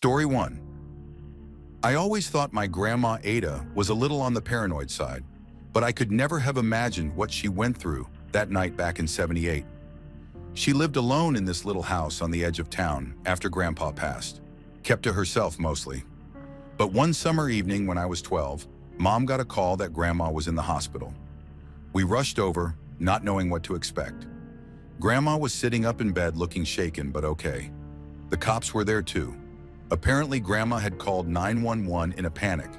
Story 1. I always thought my grandma Ada was a little on the paranoid side, but I could never have imagined what she went through that night back in '78. She lived alone in this little house on the edge of town after Grandpa passed, kept to herself mostly. But one summer evening when I was 12, Mom got a call that Grandma was in the hospital. We rushed over, not knowing what to expect. Grandma was sitting up in bed looking shaken but okay. The cops were there too. Apparently, Grandma had called 911 in a panic,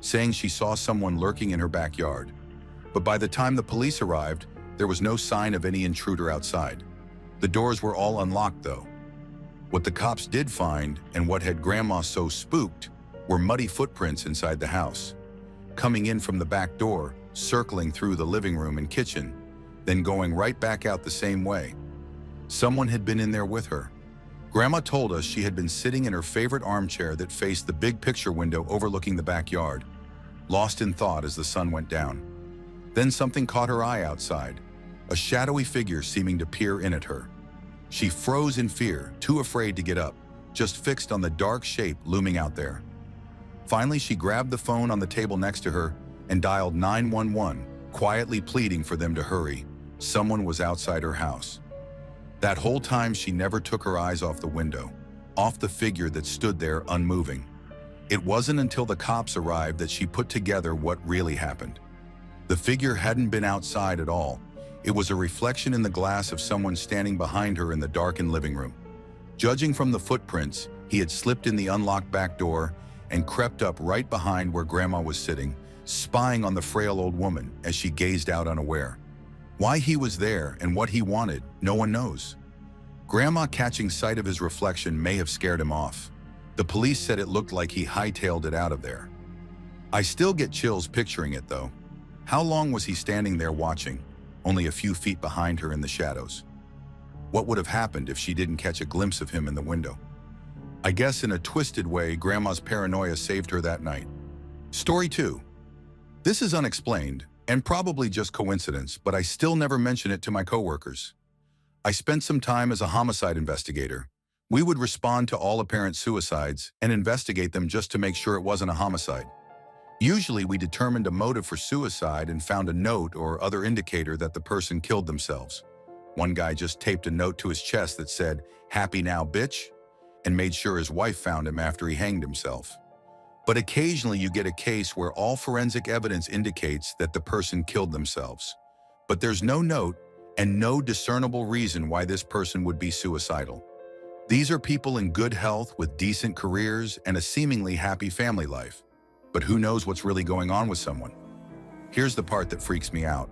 saying she saw someone lurking in her backyard. But by the time the police arrived, there was no sign of any intruder outside. The doors were all unlocked though. What the cops did find, and what had Grandma so spooked, were muddy footprints inside the house, coming in from the back door, circling through the living room and kitchen, then going right back out the same way. Someone had been in there with her. Grandma told us she had been sitting in her favorite armchair that faced the big picture window overlooking the backyard, lost in thought as the sun went down. Then something caught her eye outside, a shadowy figure seeming to peer in at her. She froze in fear, too afraid to get up, just fixed on the dark shape looming out there. Finally, she grabbed the phone on the table next to her and dialed 911, quietly pleading for them to hurry. Someone was outside her house. That whole time, she never took her eyes off the window, off the figure that stood there unmoving. It wasn't until the cops arrived that she put together what really happened. The figure hadn't been outside at all. It was a reflection in the glass of someone standing behind her in the darkened living room. Judging from the footprints, he had slipped in the unlocked back door and crept up right behind where Grandma was sitting, spying on the frail old woman as she gazed out unaware. Why he was there and what he wanted, no one knows. Grandma catching sight of his reflection may have scared him off. The police said it looked like he hightailed it out of there. I still get chills picturing it though. How long was he standing there watching, only a few feet behind her in the shadows? What would have happened if she didn't catch a glimpse of him in the window? I guess in a twisted way, Grandma's paranoia saved her that night. Story 2. This is unexplained, and probably just coincidence, but I still never mention it to my coworkers. I spent some time as a homicide investigator. We would respond to all apparent suicides and investigate them just to make sure it wasn't a homicide. Usually we determined a motive for suicide and found a note or other indicator that the person killed themselves. One guy just taped a note to his chest that said, "Happy now, bitch," and made sure his wife found him after he hanged himself. But occasionally you get a case where all forensic evidence indicates that the person killed themselves. But there's no note and no discernible reason why this person would be suicidal. These are people in good health with decent careers and a seemingly happy family life. But who knows what's really going on with someone? Here's the part that freaks me out.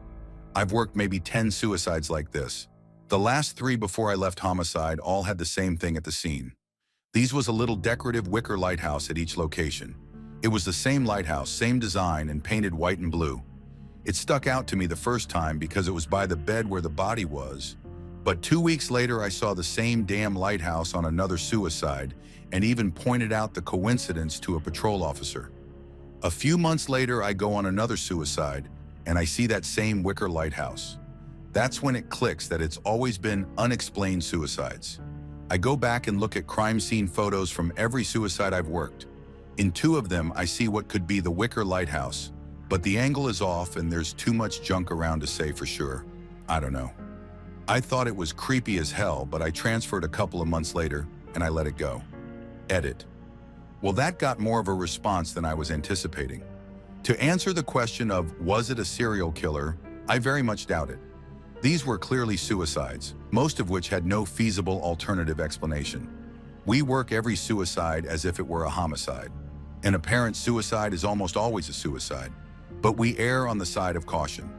I've worked maybe 10 suicides like this. The last 3 before I left homicide all had the same thing at the scene. These was a little decorative wicker lighthouse at each location. It was the same lighthouse, same design, and painted white and blue. It stuck out to me the first time because it was by the bed where the body was. But 2 weeks later, I saw the same damn lighthouse on another suicide and even pointed out the coincidence to a patrol officer. A few months later, I go on another suicide and I see that same wicker lighthouse. That's when it clicks that it's always been unexplained suicides. I go back and look at crime scene photos from every suicide I've worked. In 2 of them, I see what could be the wicker lighthouse, but the angle is off and there's too much junk around to say for sure. I don't know. I thought it was creepy as hell, but I transferred a couple of months later and I let it go. Edit. Well, that got more of a response than I was anticipating. To answer the question of was it a serial killer, I very much doubt it. These were clearly suicides, most of which had no feasible alternative explanation. We work every suicide as if it were a homicide. An apparent suicide is almost always a suicide, but we err on the side of caution.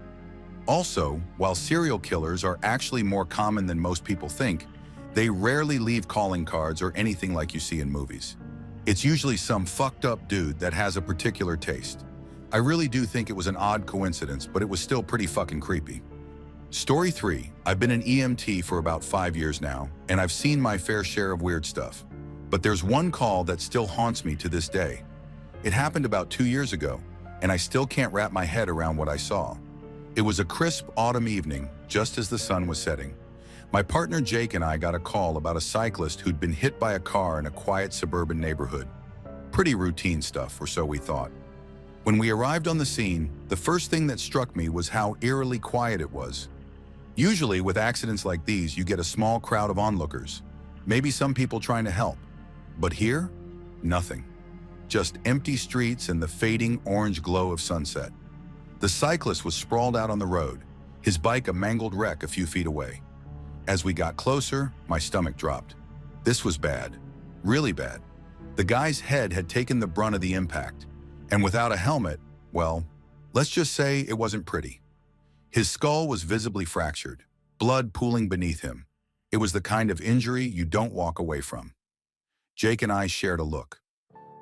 Also, while serial killers are actually more common than most people think, they rarely leave calling cards or anything like you see in movies. It's usually some fucked up dude that has a particular taste. I really do think it was an odd coincidence, but it was still pretty fucking creepy. Story 3. I've been an EMT for about 5 years now, and I've seen my fair share of weird stuff. But there's one call that still haunts me to this day. It happened about 2 years ago, and I still can't wrap my head around what I saw. It was a crisp autumn evening, just as the sun was setting. My partner Jake and I got a call about a cyclist who'd been hit by a car in a quiet suburban neighborhood. Pretty routine stuff, or so we thought. When we arrived on the scene, the first thing that struck me was how eerily quiet it was. Usually, with accidents like these, you get a small crowd of onlookers, maybe some people trying to help. But here, nothing. Just empty streets and the fading orange glow of sunset. The cyclist was sprawled out on the road, his bike a mangled wreck a few feet away. As we got closer, my stomach dropped. This was bad, really bad. The guy's head had taken the brunt of the impact, and without a helmet, well, let's just say it wasn't pretty. His skull was visibly fractured, blood pooling beneath him. It was the kind of injury you don't walk away from. Jake and I shared a look.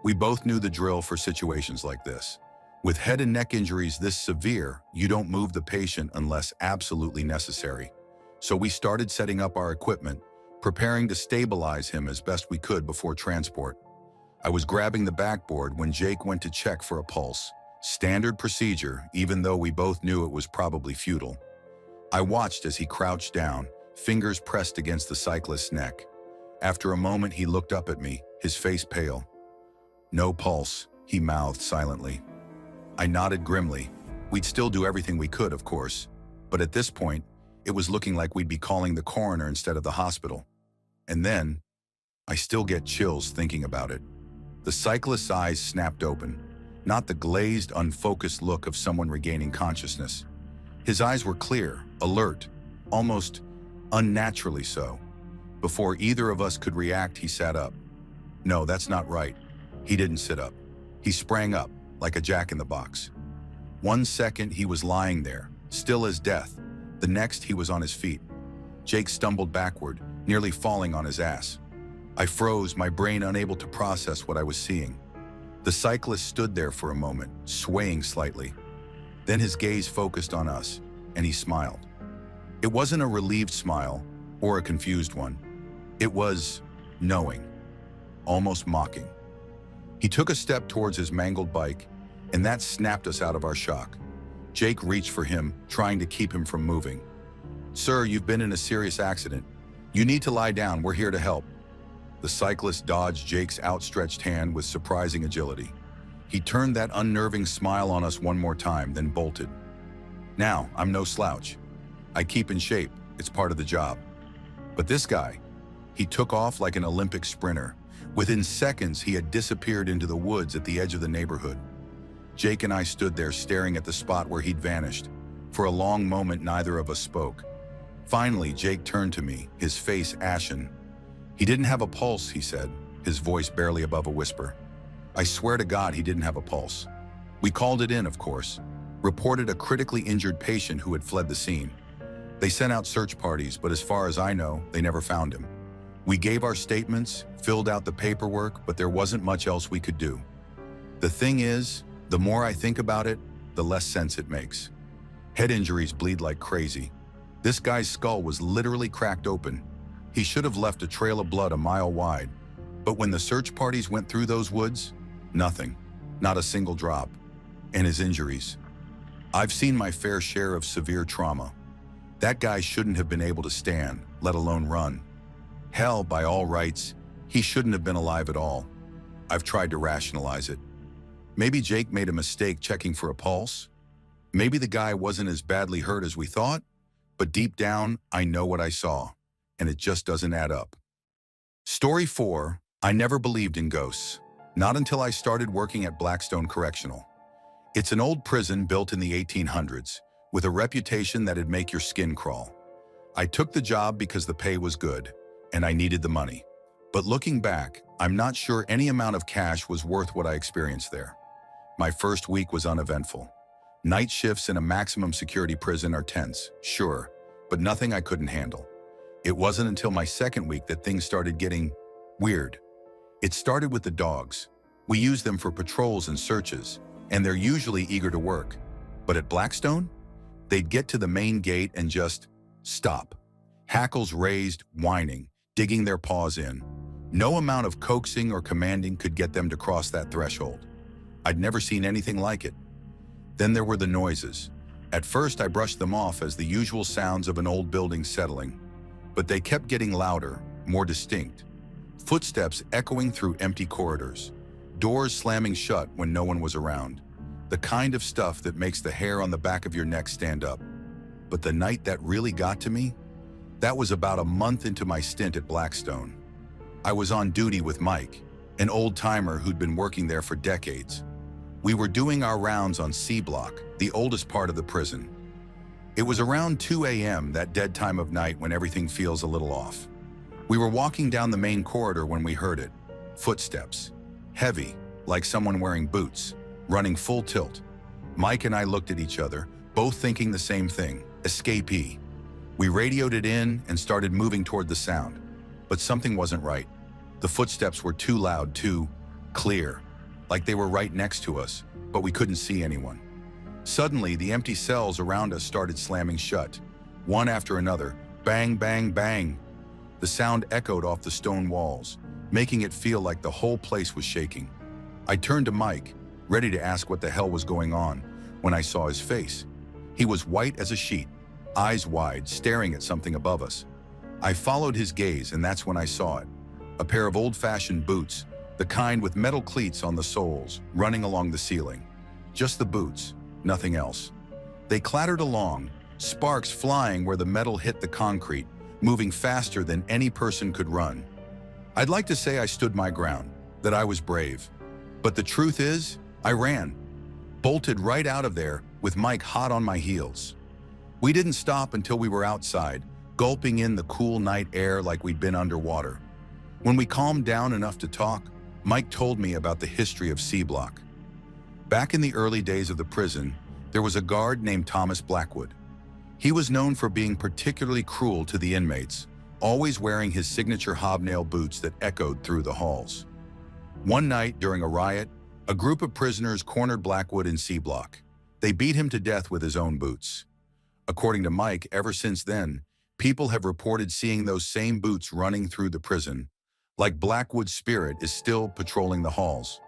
We both knew the drill for situations like this. With head and neck injuries this severe, you don't move the patient unless absolutely necessary. So we started setting up our equipment, preparing to stabilize him as best we could before transport. I was grabbing the backboard when Jake went to check for a pulse. Standard procedure, even though we both knew it was probably futile. I watched as he crouched down, fingers pressed against the cyclist's neck. After a moment, he looked up at me, his face pale. "No pulse," he mouthed silently. I nodded grimly. We'd still do everything we could, of course. But at this point, it was looking like we'd be calling the coroner instead of the hospital. And then, I still get chills thinking about it. The cyclist's eyes snapped open, not the glazed, unfocused look of someone regaining consciousness. His eyes were clear, alert, almost unnaturally so. Before either of us could react, he sat up. No, that's not right. He didn't sit up. He sprang up, like a jack-in-the-box. 1 second, he was lying there, still as death. The next, he was on his feet. Jake stumbled backward, nearly falling on his ass. I froze, my brain unable to process what I was seeing. The cyclist stood there for a moment, swaying slightly. Then his gaze focused on us, and he smiled. It wasn't a relieved smile, or a confused one. It was knowing, almost mocking. He took a step towards his mangled bike, and that snapped us out of our shock. Jake reached for him, trying to keep him from moving. "Sir, you've been in a serious accident. You need to lie down, we're here to help." The cyclist dodged Jake's outstretched hand with surprising agility. He turned that unnerving smile on us one more time, then bolted. Now, I'm no slouch. I keep in shape, it's part of the job. But this guy, he took off like an Olympic sprinter. Within seconds, he had disappeared into the woods at the edge of the neighborhood. Jake and I stood there staring at the spot where he'd vanished. For a long moment, neither of us spoke. Finally, Jake turned to me, his face ashen. "He didn't have a pulse," he said, his voice barely above a whisper. I swear to God he didn't have a pulse. We called it in, of course, reported a critically injured patient who had fled the scene. They sent out search parties, but as far as I know, they never found him. We gave our statements, filled out the paperwork, but there wasn't much else we could do. The thing is, the more I think about it, the less sense it makes. Head injuries bleed like crazy. This guy's skull was literally cracked open. He should have left a trail of blood a mile wide. But when the search parties went through those woods, nothing, not a single drop. And his injuries. I've seen my fair share of severe trauma. That guy shouldn't have been able to stand, let alone run. Hell, by all rights, he shouldn't have been alive at all. I've tried to rationalize it. Maybe Jake made a mistake checking for a pulse. Maybe the guy wasn't as badly hurt as we thought, but deep down, I know what I saw, and it just doesn't add up. Story 4, I never believed in ghosts. Not until I started working at Blackstone Correctional. It's an old prison built in the 1800s, with a reputation that'd make your skin crawl. I took the job because the pay was good, and I needed the money. But looking back, I'm not sure any amount of cash was worth what I experienced there. My first week was uneventful. Night shifts in a maximum security prison are tense, sure, but nothing I couldn't handle. It wasn't until my second week that things started getting weird. It started with the dogs. We use them for patrols and searches, and they're usually eager to work. But at Blackstone, they'd get to the main gate and just stop. Hackles raised, whining, digging their paws in. No amount of coaxing or commanding could get them to cross that threshold. I'd never seen anything like it. Then there were the noises. At first, I brushed them off as the usual sounds of an old building settling. but they kept getting louder, more distinct. Footsteps echoing through empty corridors, doors slamming shut when no one was around. The kind of stuff that makes the hair on the back of your neck stand up. But the night that really got to me? That was about a month into my stint at Blackstone. I was on duty with Mike, an old-timer who'd been working there for decades. We were doing our rounds on C Block, the oldest part of the prison. It was around 2 a.m., that dead time of night when everything feels a little off. We were walking down the main corridor when we heard it. Footsteps. Heavy, like someone wearing boots, running full tilt. Mike and I looked at each other, both thinking the same thing, escapee. We radioed it in and started moving toward the sound. But something wasn't right. The footsteps were too loud, too clear, like they were right next to us, but we couldn't see anyone. Suddenly, the empty cells around us started slamming shut, one after another, bang, bang, bang. The sound echoed off the stone walls, making it feel like the whole place was shaking. I turned to Mike, ready to ask what the hell was going on, when I saw his face. He was white as a sheet, eyes wide, staring at something above us. I followed his gaze, and that's when I saw it. A pair of old-fashioned boots, the kind with metal cleats on the soles, running along the ceiling. Just the boots, nothing else. They clattered along, sparks flying where the metal hit the concrete, moving faster than any person could run. I'd like to say I stood my ground, that I was brave. But the truth is, I ran. Bolted right out of there, with Mike hot on my heels. We didn't stop until we were outside, gulping in the cool night air like we'd been underwater. When we calmed down enough to talk, Mike told me about the history of C Block. Back in the early days of the prison, there was a guard named Thomas Blackwood. He was known for being particularly cruel to the inmates, always wearing his signature hobnail boots that echoed through the halls. One night during a riot, a group of prisoners cornered Blackwood in C Block. They beat him to death with his own boots. According to Mike, ever since then, people have reported seeing those same boots running through the prison, like Blackwood's spirit is still patrolling the halls.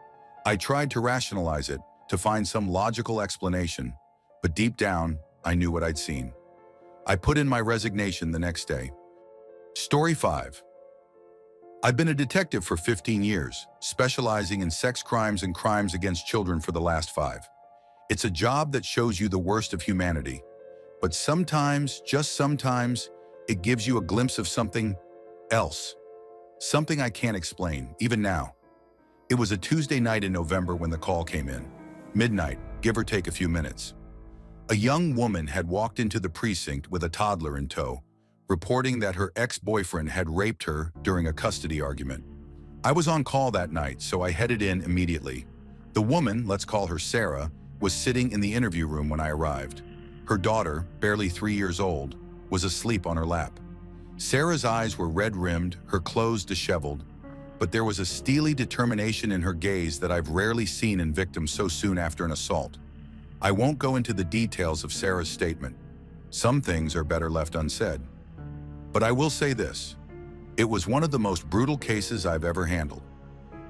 I tried to rationalize it, to find some logical explanation, but deep down, I knew what I'd seen. I put in my resignation the next day. Story 5. I've been a detective for 15 years, specializing in sex crimes and crimes against children for the last 5. It's a job that shows you the worst of humanity, but sometimes, just sometimes, it gives you a glimpse of something else. Something I can't explain, even now. It was a Tuesday night in November when the call came in. Midnight, give or take a few minutes. A young woman had walked into the precinct with a toddler in tow, reporting that her ex-boyfriend had raped her during a custody argument. I was on call that night, so I headed in immediately. The woman, let's call her Sarah, was sitting in the interview room when I arrived. Her daughter, barely 3 years old, was asleep on her lap. Sarah's eyes were red-rimmed, her clothes disheveled, but there was a steely determination in her gaze that I've rarely seen in victims so soon after an assault. I won't go into the details of Sarah's statement. Some things are better left unsaid. But I will say this. It was one of the most brutal cases I've ever handled.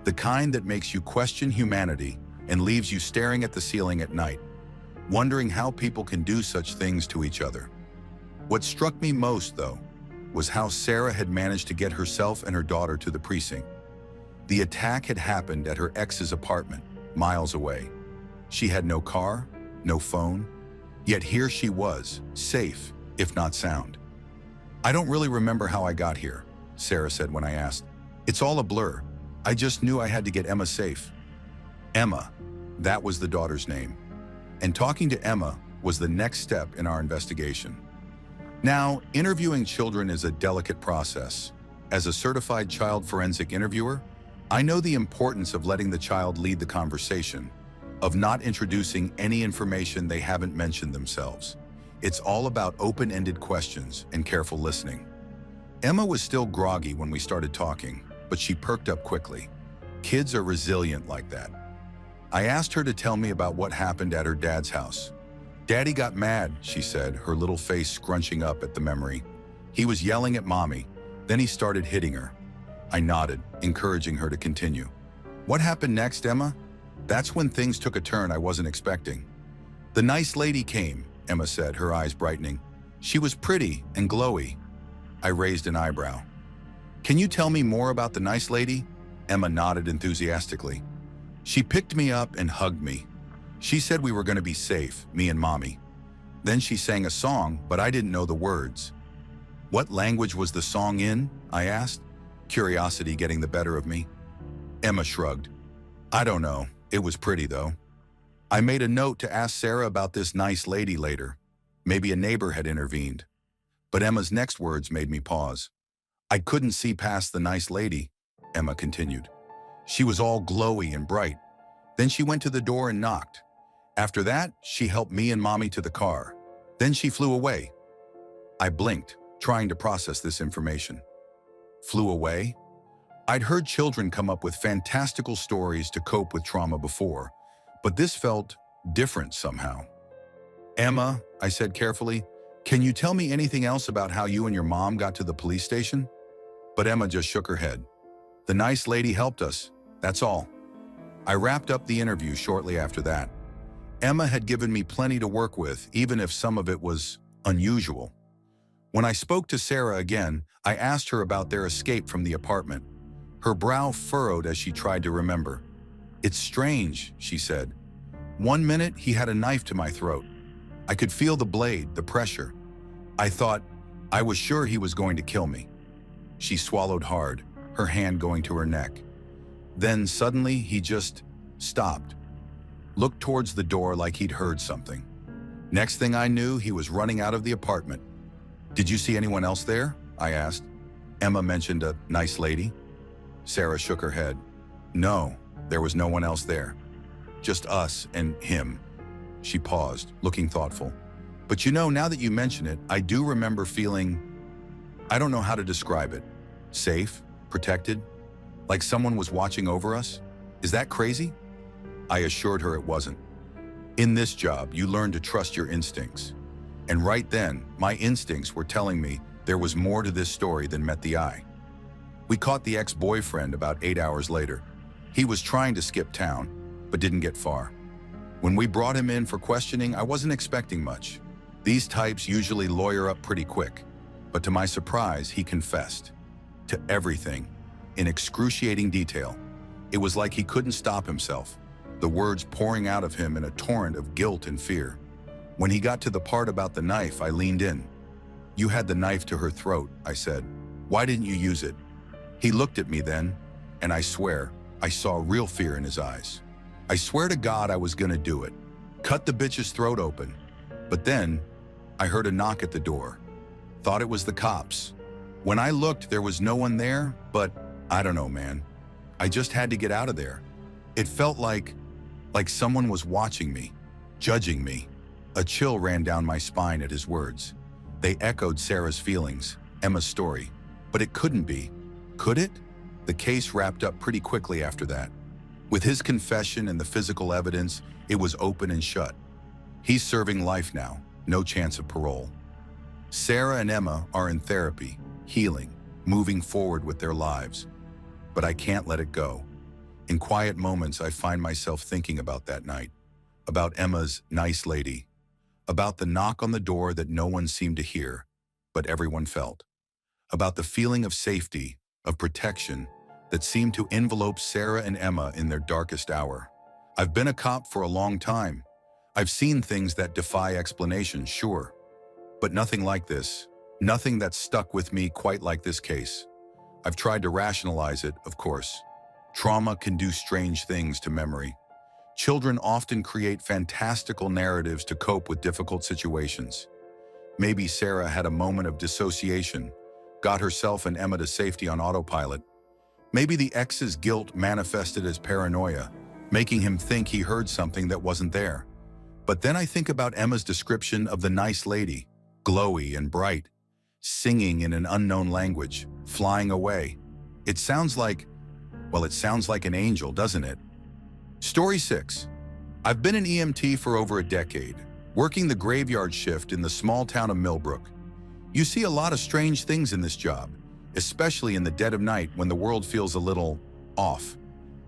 The kind that makes you question humanity and leaves you staring at the ceiling at night, wondering how people can do such things to each other. What struck me most, though, was how Sarah had managed to get herself and her daughter to the precinct. The attack had happened at her ex's apartment, miles away. She had no car, no phone, yet here she was, safe, if not sound. "I don't really remember how I got here," Sarah said when I asked. "It's all a blur. I just knew I had to get Emma safe." Emma, that was the daughter's name. And talking to Emma was the next step in our investigation. Now, interviewing children is a delicate process. As a certified child forensic interviewer, I know the importance of letting the child lead the conversation, of not introducing any information they haven't mentioned themselves. It's all about open-ended questions and careful listening. Emma was still groggy when we started talking, but she perked up quickly. Kids are resilient like that. I asked her to tell me about what happened at her dad's house. "Daddy got mad," she said, her little face scrunching up at the memory. "He was yelling at Mommy, then he started hitting her." I nodded, encouraging her to continue. "What happened next, Emma?" "That's when things took a turn I wasn't expecting. The nice lady came," Emma said, her eyes brightening. "She was pretty and glowy." I raised an eyebrow. Can you tell me more about the nice lady? Emma nodded enthusiastically. She picked me up and hugged me. She said we were going to be safe, me and Mommy. Then she sang a song, but I didn't know the words. What language was the song in? I asked, curiosity getting the better of me. Emma shrugged. I don't know. It was pretty, though. I made a note to ask Sarah about this nice lady later. Maybe a neighbor had intervened. But Emma's next words made me pause. I couldn't see past the nice lady, Emma continued. She was all glowy and bright. Then she went to the door and knocked. After that, she helped me and Mommy to the car. Then she flew away. I blinked, trying to process this information. Flew away? I'd heard children come up with fantastical stories to cope with trauma before, but this felt different somehow. Emma, I said carefully, can you tell me anything else about how you and your mom got to the police station? But Emma just shook her head. The nice lady helped us, that's all. I wrapped up the interview shortly after that. Emma had given me plenty to work with, even if some of it was unusual. When I spoke to Sarah again, I asked her about their escape from the apartment. Her brow furrowed as she tried to remember. It's strange, she said. 1 minute, he had a knife to my throat. I could feel the blade, the pressure. I was sure he was going to kill me. She swallowed hard, her hand going to her neck. Then suddenly, he just stopped. Looked towards the door like he'd heard something. Next thing I knew, he was running out of the apartment. Did you see anyone else there? I asked. Emma mentioned a nice lady. Sarah shook her head. No, there was no one else there. Just us and him. She paused, looking thoughtful. But you know, now that you mention it, I do remember feeling, I don't know how to describe it. Safe, protected, like someone was watching over us. Is that crazy? I assured her it wasn't. In this job, you learn to trust your instincts. And right then, my instincts were telling me there was more to this story than met the eye. We caught the ex-boyfriend about 8 hours later. He was trying to skip town, but didn't get far. When we brought him in for questioning, I wasn't expecting much. These types usually lawyer up pretty quick. But to my surprise, he confessed. To everything, in excruciating detail. It was like he couldn't stop himself, the words pouring out of him in a torrent of guilt and fear. When he got to the part about the knife, I leaned in. You had the knife to her throat, I said. Why didn't you use it? He looked at me then, and I swear, I saw real fear in his eyes. I swear to God I was gonna do it. Cut the bitch's throat open. But then, I heard a knock at the door. Thought it was the cops. When I looked, there was no one there, but I don't know, man. I just had to get out of there. It felt like someone was watching me, judging me. A chill ran down my spine at his words. They echoed Sarah's feelings, Emma's story. But it couldn't be. Could it? The case wrapped up pretty quickly after that. With his confession and the physical evidence, it was open and shut. He's serving life now, no chance of parole. Sarah and Emma are in therapy, healing, moving forward with their lives. But I can't let it go. In quiet moments, I find myself thinking about that night, about Emma's nice lady, about the knock on the door that no one seemed to hear, but everyone felt, about the feeling of safety, of protection, that seemed to envelope Sarah and Emma in their darkest hour. I've been a cop for a long time. I've seen things that defy explanation, sure. But nothing like this. Nothing that stuck with me quite like this case. I've tried to rationalize it, of course. Trauma can do strange things to memory. Children often create fantastical narratives to cope with difficult situations. Maybe Sarah had a moment of dissociation, got herself and Emma to safety on autopilot. Maybe the ex's guilt manifested as paranoia, making him think he heard something that wasn't there. But then I think about Emma's description of the nice lady, glowy and bright, singing in an unknown language, flying away. It sounds like an angel, doesn't it? Story 6. I've been an EMT for over a decade, working the graveyard shift in the small town of Millbrook. You see a lot of strange things in this job, especially in the dead of night when the world feels a little off.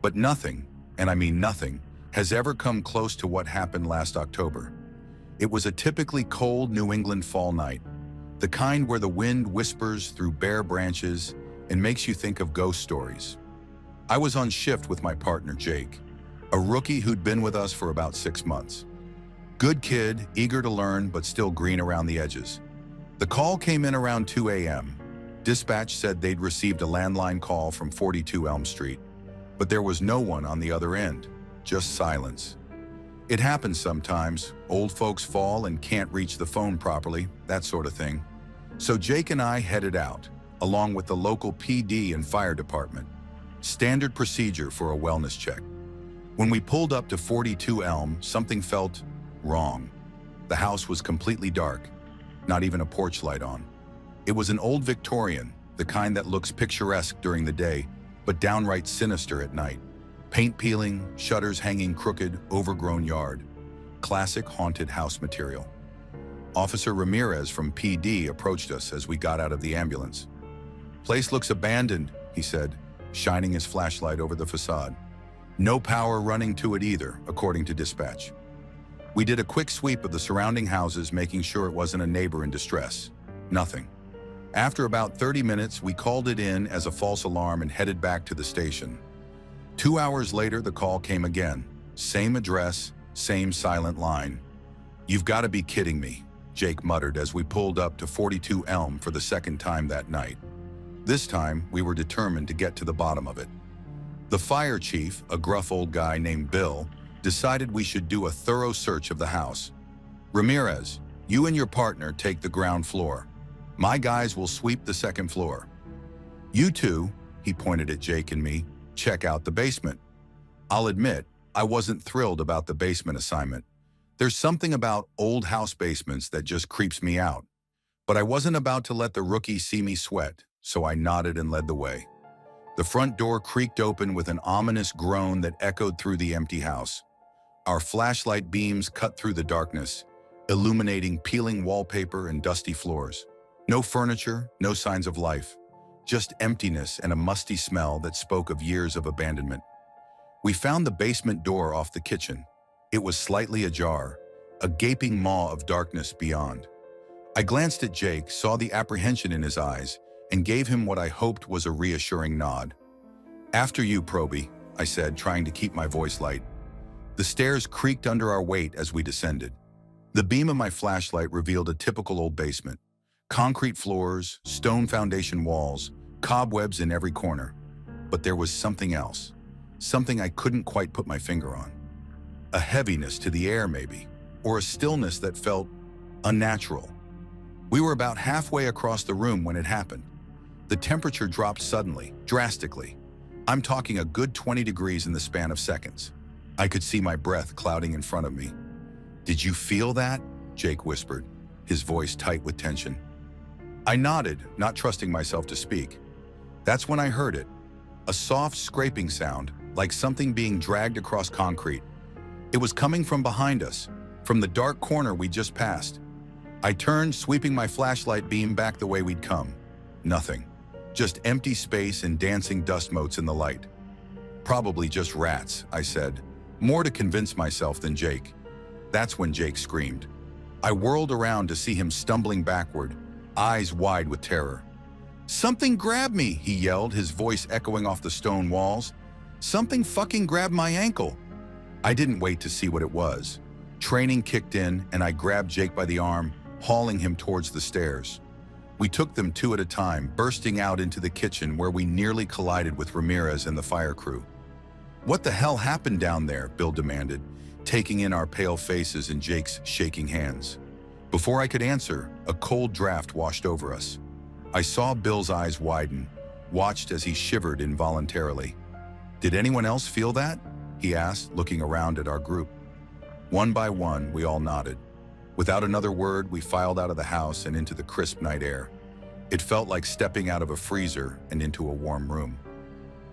But nothing, and I mean nothing, has ever come close to what happened last October. It was a typically cold New England fall night. The kind where the wind whispers through bare branches and makes you think of ghost stories. I was on shift with my partner, Jake, a rookie who'd been with us for about 6 months. Good kid, eager to learn, but still green around the edges. The call came in around 2 a.m. Dispatch said they'd received a landline call from 42 Elm Street, but there was no one on the other end, just silence. It happens sometimes. Old folks fall and can't reach the phone properly, that sort of thing. So Jake and I headed out, along with the local PD and fire department. Standard procedure for a wellness check. When we pulled up to 42 Elm, something felt wrong. The house was completely dark, not even a porch light on. It was an old Victorian, the kind that looks picturesque during the day, but downright sinister at night. Paint peeling, shutters hanging crooked, overgrown yard. Classic haunted house material. Officer Ramirez from PD approached us as we got out of the ambulance. "Place looks abandoned," he said, shining his flashlight over the facade. "No power running to it either, according to dispatch." We did a quick sweep of the surrounding houses, making sure it wasn't a neighbor in distress. Nothing. After about 30 minutes, we called it in as a false alarm and headed back to the station. 2 hours later, the call came again. Same address, same silent line. "You've got to be kidding me," Jake muttered as we pulled up to 42 Elm for the second time that night. This time, we were determined to get to the bottom of it. The fire chief, a gruff old guy named Bill, decided we should do a thorough search of the house. "Ramirez, you and your partner take the ground floor. My guys will sweep the second floor. You two," he pointed at Jake and me, "check out the basement." I'll admit, I wasn't thrilled about the basement assignment. There's something about old house basements that just creeps me out. But I wasn't about to let the rookie see me sweat, so I nodded and led the way. The front door creaked open with an ominous groan that echoed through the empty house. Our flashlight beams cut through the darkness, illuminating peeling wallpaper and dusty floors. No furniture, no signs of life. Just emptiness and a musty smell that spoke of years of abandonment. We found the basement door off the kitchen. It was slightly ajar, a gaping maw of darkness beyond. I glanced at Jake, saw the apprehension in his eyes, and gave him what I hoped was a reassuring nod. "After you, Proby," I said, trying to keep my voice light. The stairs creaked under our weight as we descended. The beam of my flashlight revealed a typical old basement. Concrete floors, stone foundation walls, cobwebs in every corner. But there was something else. Something I couldn't quite put my finger on. A heaviness to the air, maybe, or a stillness that felt unnatural. We were about halfway across the room when it happened. The temperature dropped suddenly, drastically. I'm talking a good 20 degrees in the span of seconds. I could see my breath clouding in front of me. "Did you feel that?" Jake whispered, his voice tight with tension. I nodded, not trusting myself to speak. That's when I heard it. A soft scraping sound, like something being dragged across concrete. It was coming from behind us, from the dark corner we just passed. I turned, sweeping my flashlight beam back the way we'd come. Nothing. Just empty space and dancing dust motes in the light. "Probably just rats," I said, more to convince myself than Jake. That's when Jake screamed. I whirled around to see him stumbling backward, eyes wide with terror. "Something grabbed me," he yelled, his voice echoing off the stone walls. "Something fucking grabbed my ankle." I didn't wait to see what it was. Training kicked in, and I grabbed Jake by the arm, hauling him towards the stairs. We took them two at a time, bursting out into the kitchen where we nearly collided with Ramirez and the fire crew. "What the hell happened down there?" Bill demanded, taking in our pale faces and Jake's shaking hands. Before I could answer, a cold draft washed over us. I saw Bill's eyes widen, watched as he shivered involuntarily. "Did anyone else feel that?" he asked, looking around at our group. One by one, we all nodded. Without another word, we filed out of the house and into the crisp night air. It felt like stepping out of a freezer and into a warm room.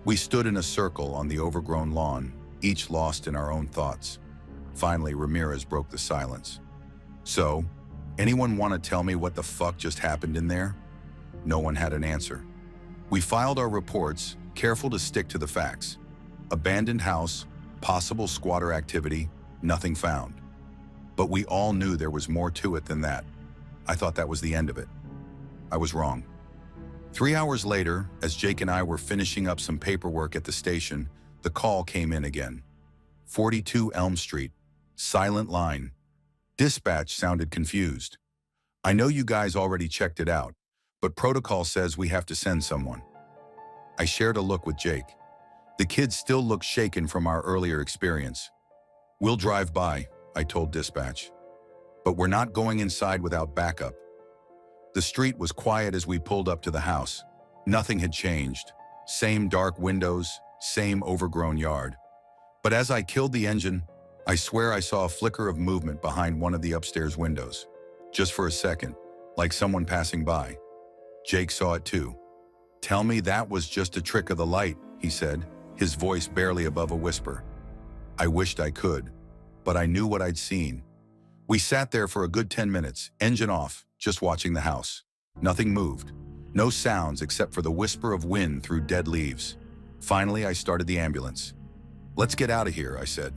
We stood in a circle on the overgrown lawn, each lost in our own thoughts. Finally, Ramirez broke the silence. "So, anyone want to tell me what the fuck just happened in there?" No one had an answer. We filed our reports, careful to stick to the facts. Abandoned house, possible squatter activity, nothing found. But we all knew there was more to it than that. I thought that was the end of it. I was wrong. 3 hours later, as Jake and I were finishing up some paperwork at the station, the call came in again. 42 Elm Street. Silent line. Dispatch sounded confused. I know you guys already checked it out, but protocol says we have to send someone. I shared a look with Jake. The kids still looked shaken from our earlier experience. We'll drive by, I told dispatch. But we're not going inside without backup. The street was quiet as we pulled up to the house. Nothing had changed. Same dark windows, same overgrown yard. But as I killed the engine, I swear I saw a flicker of movement behind one of the upstairs windows. Just for a second, like someone passing by. Jake saw it too. "Tell me that was just a trick of the light," he said, his voice barely above a whisper. I wished I could, but I knew what I'd seen. We sat there for a good 10 minutes, engine off, just watching the house. Nothing moved. No sounds except for the whisper of wind through dead leaves. Finally, I started the ambulance. "Let's get out of here," I said.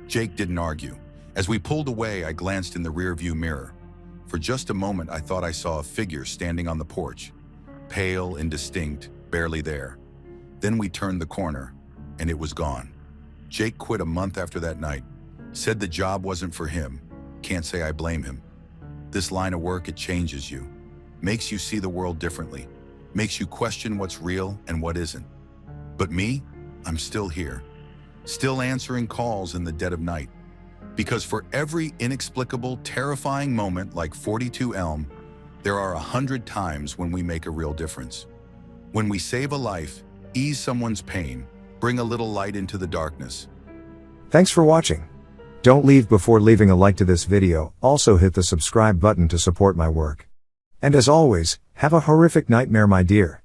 Jake didn't argue. As we pulled away, I glanced in the rearview mirror. For just a moment, I thought I saw a figure standing on the porch. Pale, indistinct, barely there. Then we turned the corner, and it was gone. Jake quit a month after that night. Said the job wasn't for him. Can't say I blame him. This line of work, it changes you. Makes you see the world differently. Makes you question what's real and what isn't. But me, I'm still here. Still answering calls in the dead of night. Because for every inexplicable, terrifying moment like 42 Elm, there are 100 times when we make a real difference. When we save a life, ease someone's pain, bring a little light into the darkness. Thanks for watching. Don't leave before leaving a like to this video. Also hit the subscribe button to support my work. And as always, have a horrific nightmare, my dear.